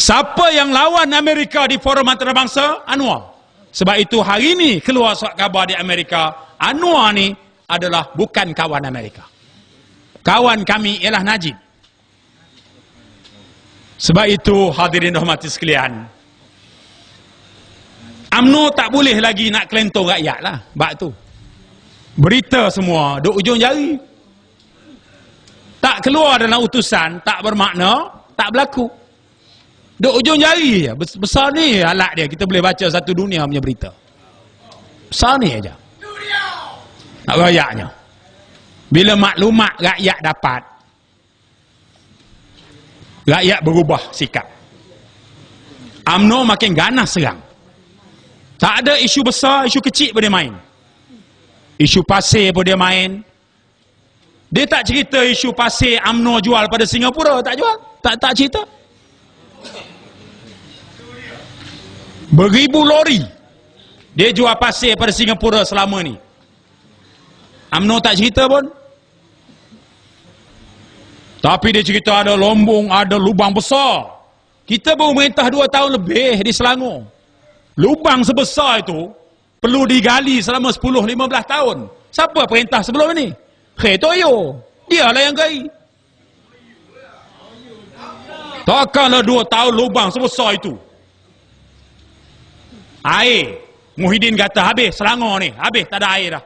Siapa yang lawan Amerika di Forum Antarabangsa? Anwar. Sebab itu hari ini keluar surat khabar di Amerika, Anwar ni adalah bukan kawan Amerika. Kawan kami ialah Najib. Sebab itu hadirin rahmati sekalian, UMNO tak boleh lagi nak kelentong rakyat lah. Bak tu berita semua duk ujung jari, tak keluar dalam utusan, tak bermakna, tak berlaku. Duk ujung jari je. Besar ni alat dia, kita boleh baca satu dunia punya berita. Besar ni aja nak rakyatnya. Bila maklumat rakyat dapat, rakyat berubah sikap. UMNO makin ganas serang. Tak ada isu besar, isu kecil pun dia main. Isu pasir pun dia main. Dia tak cerita isu pasir UMNO jual pada Singapura, tak jual. Tak cerita. Beribu lori dia jual pasir pada Singapura selama ni. UMNO tak cerita pun. Tapi dia cerita ada lombong, ada lubang besar. Kita baru merintah 2 tahun lebih di Selangor. Lubang sebesar itu perlu digali selama 10-15 tahun. Siapa perintah sebelum ni? Toyo. Dia lah yang gali. Takkanlah 2 tahun lubang sebesar itu. Air. Muhyiddin kata habis Selangor ni. Habis, tak ada air dah.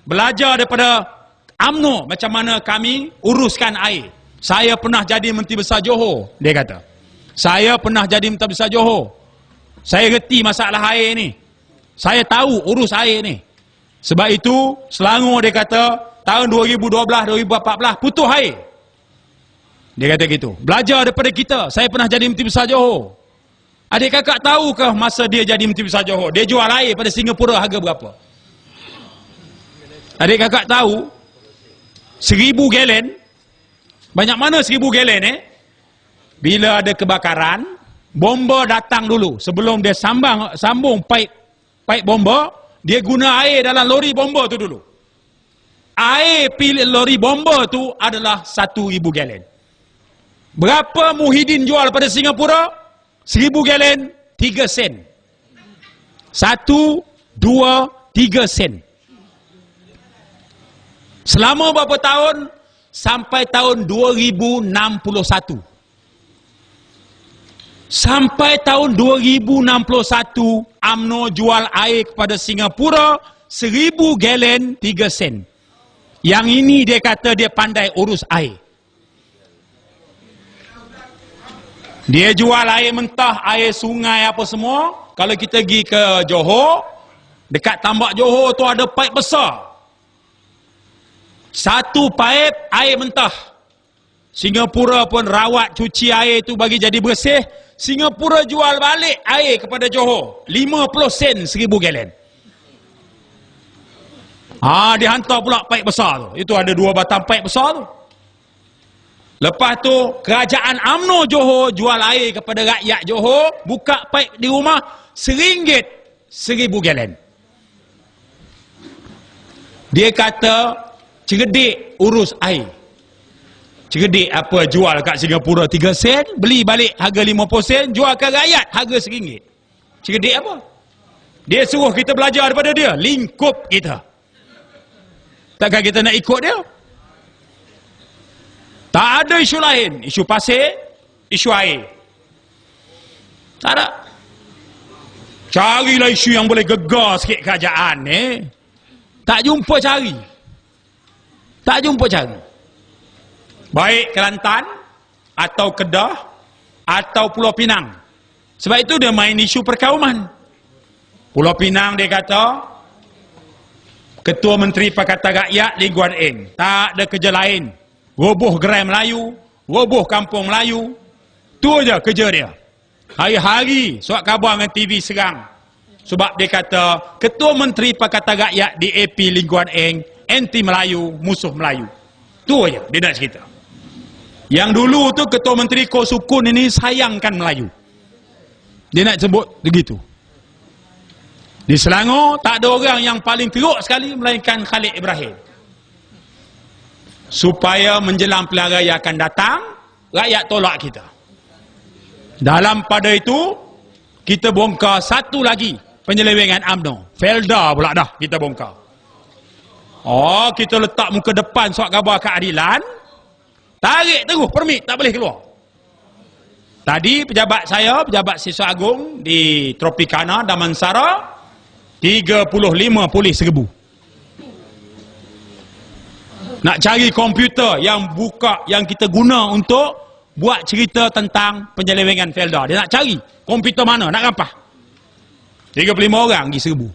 Belajar daripada UMNO macam mana kami uruskan air. Saya pernah jadi Menteri Besar Johor, dia kata. Saya pernah jadi Menteri Besar Johor. Saya reti masalah air ni. Saya tahu urus air ni. Sebab itu Selangor, dia kata, tahun 2012-2014 putus air. Dia kata gitu. Belajar daripada kita. Saya pernah jadi Menteri Besar Johor. Adik kakak tahukah masa dia jadi Menteri Besar Johor, dia jual air pada Singapura harga berapa? Adik kakak tahu 1000 galen. Banyak mana 1000 galen Bila ada kebakaran, bomba datang dulu. Sebelum dia sambung pipe bomba, dia guna air dalam lori bomba tu dulu. Air lori bomba tu adalah 1000 galen. Berapa Muhyiddin jual pada Singapura? 1000 galen 3 sen. 1, 2, 3 sen. Selama berapa tahun? Sampai tahun 2061. Sampai tahun 2061 UMNO jual air kepada Singapura 1000 galen 3 sen. Yang ini dia kata dia pandai urus air. Dia jual air mentah, air sungai apa semua. Kalau kita pergi ke Johor, dekat tambak Johor tu ada paip besar. Satu paip air mentah. Singapura pun rawat cuci air tu bagi jadi bersih. Singapura jual balik air kepada Johor 50 sen 1000 galen. Dia hantar pula paip besar tu. Itu ada 2 batang paip besar tu. Lepas tu kerajaan UMNO Johor jual air kepada rakyat Johor, buka paip di rumah RM1 1000 galen. Dia kata cerdik urus air. Cerdik apa, jual kat Singapura 3 sen, beli balik harga 50 sen, jual ke rakyat harga RM1. Cerdik apa? Dia suruh kita belajar daripada dia, lingkup kita. Takkan kita nak ikut dia? Tak ada isu lain. Isu pasir, isu air. Tak ada. Carilah isu yang boleh gegar sikit kerajaan Tak jumpa cari. Tak jumpa cari. Baik Kelantan, atau Kedah, atau Pulau Pinang. Sebab itu dia main isu perkauman. Pulau Pinang dia kata, Ketua Menteri Pakatan Rakyat Lee Kuan Eng, tak ada kerja lain. Roboh gerai Melayu, roboh kampung Melayu. Tu aja kerja dia. Hari-hari surat khabar dengan TV serang. Sebab dia kata Ketua Menteri Pakatan Rakyat DAP Lee Kuan Eng anti Melayu, musuh Melayu. Tu aja dia nak cerita. Yang dulu tu Ketua Menteri Ko Sukun ini sayangkan Melayu. Dia nak sebut begitu. Di Selangor tak ada orang yang paling teruk sekali melainkan Khalid Ibrahim. Supaya menjelang pilihan raya akan datang, rakyat tolak kita. Dalam pada itu, kita bongkar satu lagi penyelewengan UMNO. Felda pula dah kita bongkar. Oh, kita letak muka depan surat khabar keadilan, tarik terus permit, tak boleh keluar. Tadi pejabat saya, pejabat Siswa Agung di Tropicana, Damansara, 35 polis serbu. Nak cari komputer yang buka, yang kita guna untuk buat cerita tentang penyelewengan Felda. Dia nak cari komputer mana, nak rampah. 35 orang pergi serbu.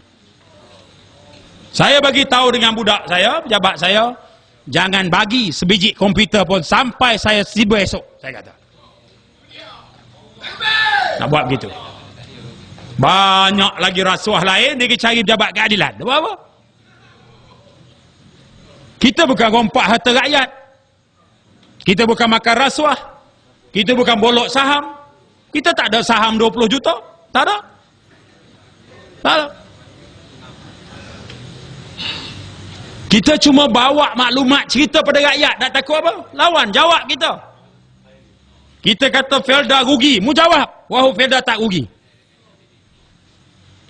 Saya bagi tahu dengan budak saya, pejabat saya, jangan bagi sebiji komputer pun sampai saya tiba esok, saya kata. Nak buat begitu. Banyak lagi rasuah lain, dia cari pejabat keadilan. Dia buat apa? Kita bukan rompak harta rakyat. Kita bukan makan rasuah. Kita bukan bolok saham. Kita tak ada saham 20 juta. Tak ada. Tak ada. Kita cuma bawa maklumat cerita pada rakyat. Nak takut apa? Lawan, jawab kita. Kita kata Felda rugi. Mu jawab. Wahyu Felda tak rugi.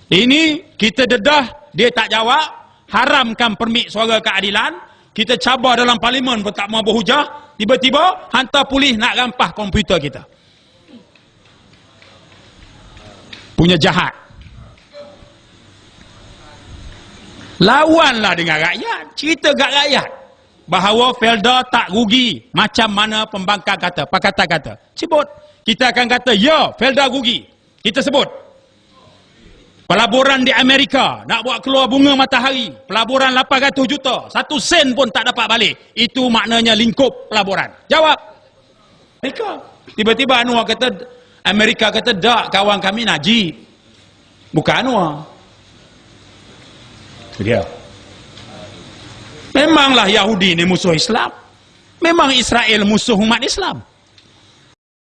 Ini kita dedah, dia tak jawab. Haramkan permit suara keadilan. Kita cabar dalam parlimen pun tak mau berhujah. Tiba-tiba hantar polis nak rampah komputer kita. Punya jahat. Lawanlah dengan rakyat. Cerita kat rakyat bahawa Felda tak rugi macam mana pembangkang kata, pakatan kata. Sebut. Kita akan kata, ya, Felda rugi. Kita sebut. Pelaburan di Amerika nak buat keluar bunga matahari, pelaburan 800 juta, 1 sen pun tak dapat balik. Itu maknanya lingkup pelaburan. Jawab. Amerika. Tiba-tiba Anwar kata, Amerika kata, tak, kawan kami Najib, bukan Anwar. Itu dia. Memanglah Yahudi ni musuh Islam. Memang Israel musuh umat Islam.